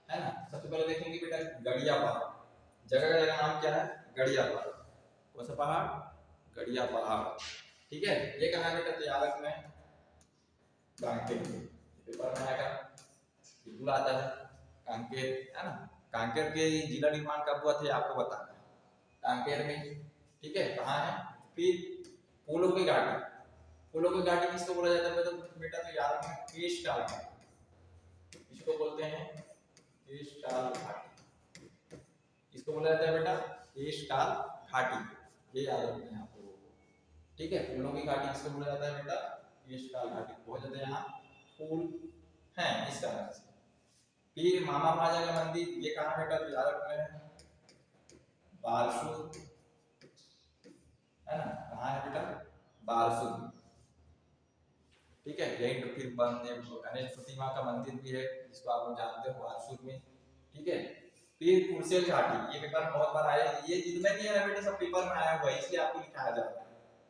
[SPEAKER 1] है ना, सबसे पहले देखेंगे बेटा गड़िया पहाड़। जगह का जगह नाम क्या है, गड़िया पहाड़। कौन सा पहाड़, गड़िया पहाड़, ठीक है। ये कहाँ है बेटा, तो याद रखना है, कांकेर, पेपर में आएगा, बिल्कुल आता है कांकेर, है ना। कांकेर के जिला निर्माण कब हुआ था आपको बताना है, कांकेर में, ठीक है। कहाँ है, फिर पोलो की घाटी। पोलो की घाटी किसको बोला जाता है बेटा, तो याद रखना केशकाल घाटी, इसको बोलते हैं केशकाल घाटी। इसको बोला जाता है बेटा केशकाल घाटी, ये याद रखना है आप लोगों को, ठीक है। फूलों की घाटी किसको बोला जाता है बेटा, केशकाल घाटी। बहुत ज्यादा यहाँ फूल हैं इस कारण से। फिर मामा महाराजा का मंदिर, ये कहाँ बेटा, तो याद रखना है बारसूर, है ना, कहाँ है बेटा, बारसूर, ठीक है। यही तो फिर गणेश प्रतिमा का मंदिर भी है, जिसको आप लोग जानते हो बारसूर में, ठीक है। फिर कुर्सेल घाटी, ये पेपर में बहुत बार आया, ये जितने भी है बेटा सब पेपर में आया हुआ है, इसलिए आपको लिखाया जा रहा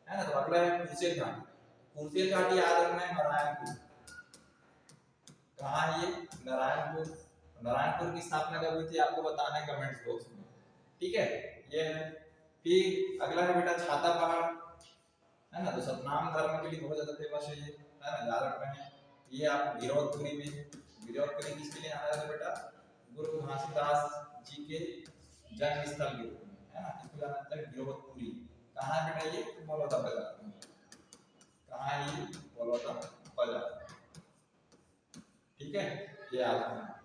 [SPEAKER 1] है ना। तो अगला है कुर्सेल घाटी। कुर्सेल घाटी याद रखना है नारायणपुर। कहाँ है ये, नारायणपुर। नारायणपुर की स्थापना कब हुई थी आपको बताना है कमेंट्स बॉक्स में, ठीक है। ये है। फिर अगला है बेटा छाता पहाड़, है ना, तो सतनाम धर्म के लिए बहुत ज्यादा फेमस है ये, है ना, याद रखना है। ये आप गिरौदपुरी में, गिरौदपुरी किसके लिए आना है बेटा, गुरु घासीदास जी के जन्म स्थल के रूप में, है ना, इसको जाना जाता है गिरौदपुरी। कहाँ है बेटा, ये बलौदा बाजार में, कहाँ है ये, बलौदा बाजार, ठीक है, ये याद रखना है।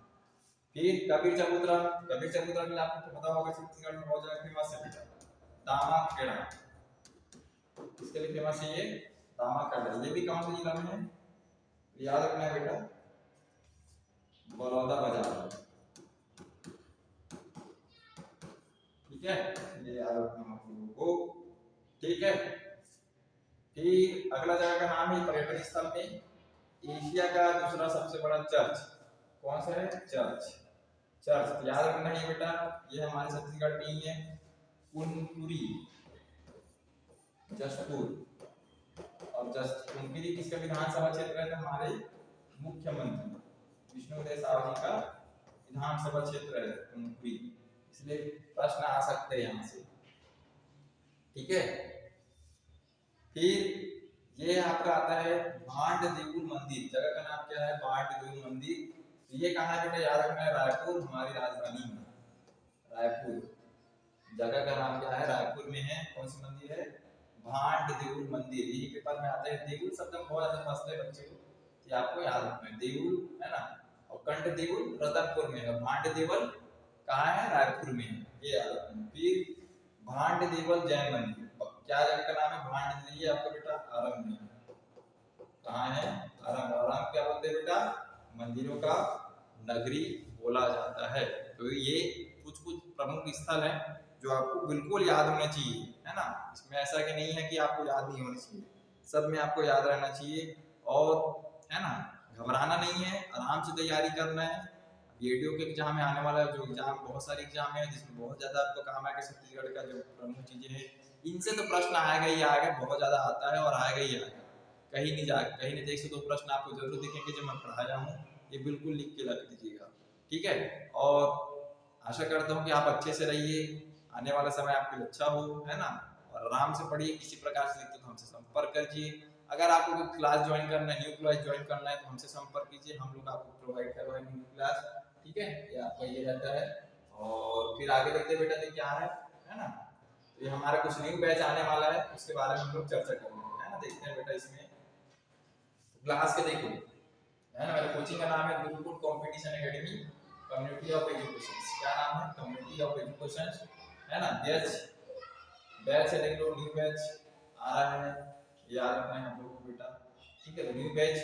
[SPEAKER 1] फिर कबीर चबूतरा, कबीर चबूतरा के लिए आपको पता होगा छत्तीसगढ़ में बहुत ज्यादा फेमस है बेटा, दामा खेड़ा, इसके लिए फेमस है ये दामा खेड़ा। ये भी कौन से जिला में है, याद रखना है बेटा, बड़ौदा बाजार, ठीक है, ये याद रखना आप लोगों को, ठीक है। फिर अगला जगह का नाम है पर्यटन स्थल में एशिया का दूसरा सबसे बड़ा चर्च, कौन सा है? चर्च, चर्च तो याद रखना है बेटा, ये हमारे छत्तीसगढ़ में ही है, कुनकुरी, जशपुर, और कुनकुरी किसका विधानसभा क्षेत्र है? तो हमारे मुख्यमंत्री विष्णुदेव साहू जी का विधानसभा क्षेत्र है कुनकुरी, इसलिए प्रश्न आ सकते हैं यहाँ से, ठीक है। फिर ये आपका आता है भांड देउल मंदिर, जगह का नाम क्या है? भांड देउल मंदिर, तो ये कहाँ है बेटा? याद रखना है, रायपुर, हमारी राजधानी में रायपुर, जगह का नाम क्या है? रायपुर में है। कौन सी मंदिर है? भांड देउल मंदिर, यही पेपर में आता है। देउल शब्द में बहुत ज्यादा फंसते हैं बच्चे को, ये आपको याद रखना है, देउल है ना, और कंठ देउल रतनपुर में है, भांड देवल कहाँ है? रायपुर में है, ये याद रखना है। फिर भांड देवल जैन मंदिर, क्या जगह का नाम है? भांड, ये आपको बेटा आरंभ में कहाँ है? आरंभ, आरंभ क्या बोलते हैं बेटा? मंदिरों का नगरी बोला जाता है। तो ये कुछ कुछ प्रमुख स्थल हैं जो आपको बिल्कुल याद होने चाहिए, है ना, इसमें ऐसा कि नहीं है कि आपको याद नहीं होने चाहिए, सब में आपको याद रहना चाहिए, और है ना, घबराना नहीं है, आराम से तैयारी करना है। वीडियो के एग्जाम में आने वाला जो एग्जाम, बहुत सारे एग्जाम है जिसमें बहुत ज्यादा आपको काम आएगा, छत्तीसगढ़ का जो प्रमुख चीजें हैं इनसे तो प्रश्न आएगा ही आएगा, बहुत ज्यादा आता है और आएगा ही आएगा, कहीं नहीं, 102 प्रश्न आपको जरूर दिखेंगे जो मैं पढ़ाया हूँ, ये बिल्कुल लिख के रख दीजिएगा, ठीक है। और आशा करता हूँ कि आप अच्छे से रहिए, आने वाला समय आपके लिए अच्छा हो, है ना, और आराम से पढ़िए, किसी प्रकार से दिक्कत तो हमसे संपर्क कीजिए। अगर आपको कोई क्लास ज्वाइन करना है, न्यू क्लास ज्वाइन करना है, तो हमसे संपर्क कीजिए, हम लोग आपको प्रोवाइड करवाएंगे न्यू क्लास, ठीक है, ये आपका ये रहता है। और फिर आगे देखते बेटा देखिए क्या है ना, तो ये हमारा कुछ न्यू बैच आने वाला है, उसके बारे में हम लोग चर्चा करेंगे, है ना। देखते हैं बेटा इसमें क्लास के देखो, है ना, मेरे कोचिंग का नाम है Gurukul competition academy community of education, क्या नाम है? कम्युनिटी ऑफ एजुकेशन, है ना। बैच बैच है, देख लो न्यू बैच आ रहा है, याद रखना है हम लोगों को बेटा, ठीक है। न्यू बैच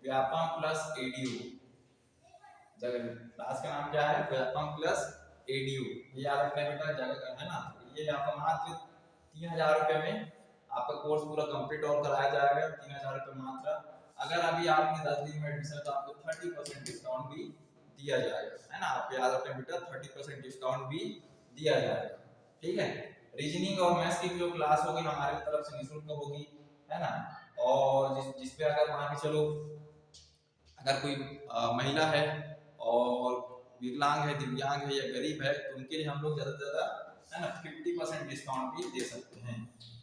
[SPEAKER 1] व्यापम प्लस एडीयू, जगह क्लास का नाम क्या है? व्यापम प्लस एडीयू, ये याद रखना है बेटा, जगह का है ना। ये आपका मात्र 3000 रुपये में आपका कोर्स पूरा कंप्लीट और कराया जाएगा, 3000 रुपये मात्र। अगर अभी आपने 10 दिन में एडमिशन तो आपको 30% डिस्काउंट भी दिया जाएगा, है ना, आप याद रखें बेटा, 30% डिस्काउंट भी दिया जाएगा, ठीक है। रीजनिंग और मैथ्स की जो क्लास होगी हमारी तरफ से निःशुल्क होगी, है ना। और जिसपे अगर मान के चलो अगर कोई महिला है और विकलांग है, दिव्यांग है या गरीब है, तो उनके लिए हम लोग ज्यादा से ज्यादा, है ना, 50% डिस्काउंट भी दे सकते हैं,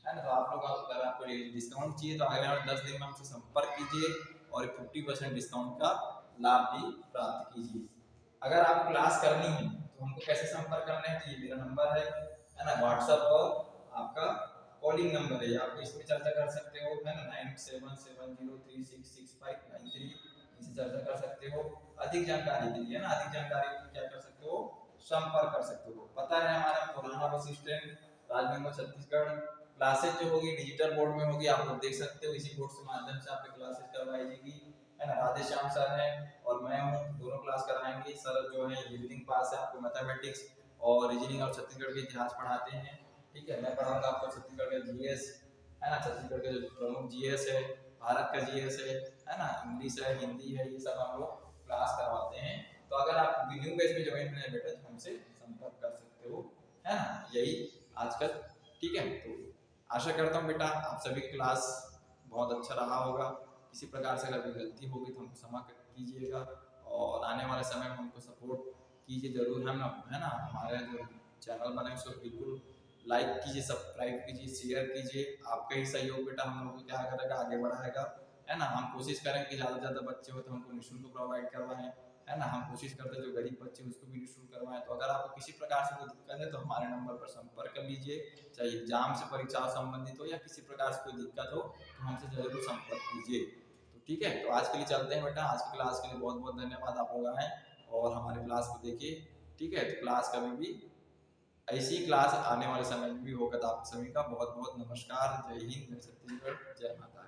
[SPEAKER 1] है ना। तो आप लोग अगर आपको डिस्काउंट चाहिए तो आगे 10 दिन में हमसे संपर्क कीजिए और 50% डिस्काउंट का लाभ भी प्राप्त कीजिए। अगर आपको क्लास करनी है तो हमको कैसे संपर्क करना है? तो ये मेरा नंबर है ना, व्हाट्सएप पर आपका कॉलिंग नंबर है, आप इसमें चर्चा कर सकते हो, है ना, 9770366593, इसे चर्चा कर सकते हो। अधिक जानकारी के लिए, है ना, अधिक जानकारी के लिए क्या कर सकते हो? संपर्क कर सकते हो। पता है हमारा पुराना bus stand Rajnagar Chhattisgarh, classes जो होगी डिजिटल बोर्ड में होगी, आप लोग देख सकते हो, इसी बोर्ड के माध्यम से आपकी क्लासेज करवाई जाएगी, है ना। राधे श्याम सर हैं और मैं हूँ, दोनों क्लास कराएंगे। सर जो है रीजनिंग पास है, आपको मैथमेटिक्स और रीजनिंग और छत्तीसगढ़ के इतिहास पढ़ाते हैं, ठीक है। मैं पढ़ाऊंगा आपको छत्तीसगढ़ का जीएस, है ना, छत्तीसगढ़ का जो प्रमुख जीएस है, भारत का जीएस है ना, इंग्लिश है, हिंदी है, ये सब हम लोग क्लास करवाते हैं। तो अगर आप न्यू बैच में ज्वाइन करना बेटा तो हमसे संपर्क कर सकते हो, है ना, यही आजकल, ठीक है। तो आशा करता हूँ बेटा आप सभी की क्लास बहुत अच्छा रहा होगा, किसी प्रकार से अगर कोई गलती होगी तो हमको क्षमा कीजिएगा, और आने वाले समय में हमको सपोर्ट कीजिए जरूर, हम ना, है ना, हमारे जो चैनल बने उसको बिल्कुल लाइक कीजिए, सब्सक्राइब कीजिए, शेयर कीजिए, आपका ही सहयोग बेटा हम लोग को क्या करेगा, आगे बढ़ाएगा, है ना। हम कोशिश करें कि ज़्यादा से ज़्यादा बच्चे हो तो हमको निःशुल्क प्रोवाइड करवाएं, है ना। हम कोशिश करते हैं जो गरीब बच्चे उसको भी निःशुल्क करवाएं। तो अगर आपको किसी प्रकार से कोई दिक्कत है तो हमारे नंबर पर संपर्क कर लीजिए, चाहे एग्जाम से परीक्षा संबंधित हो या किसी प्रकार से कोई दिक्कत हो तो हमसे जरूर संपर्क कीजिए। तो ठीक है, तो आज के लिए चलते हैं बेटा, आज की क्लास के लिए बहुत बहुत धन्यवाद, आप लोग आए और हमारे क्लास को देखिए, ठीक है। तो क्लास कभी भी ऐसी क्लास आने वाले समय में भी होगा। तो आप सभी का बहुत बहुत नमस्कार, जय हिंद, जय छत्तीसगढ़, जय माता।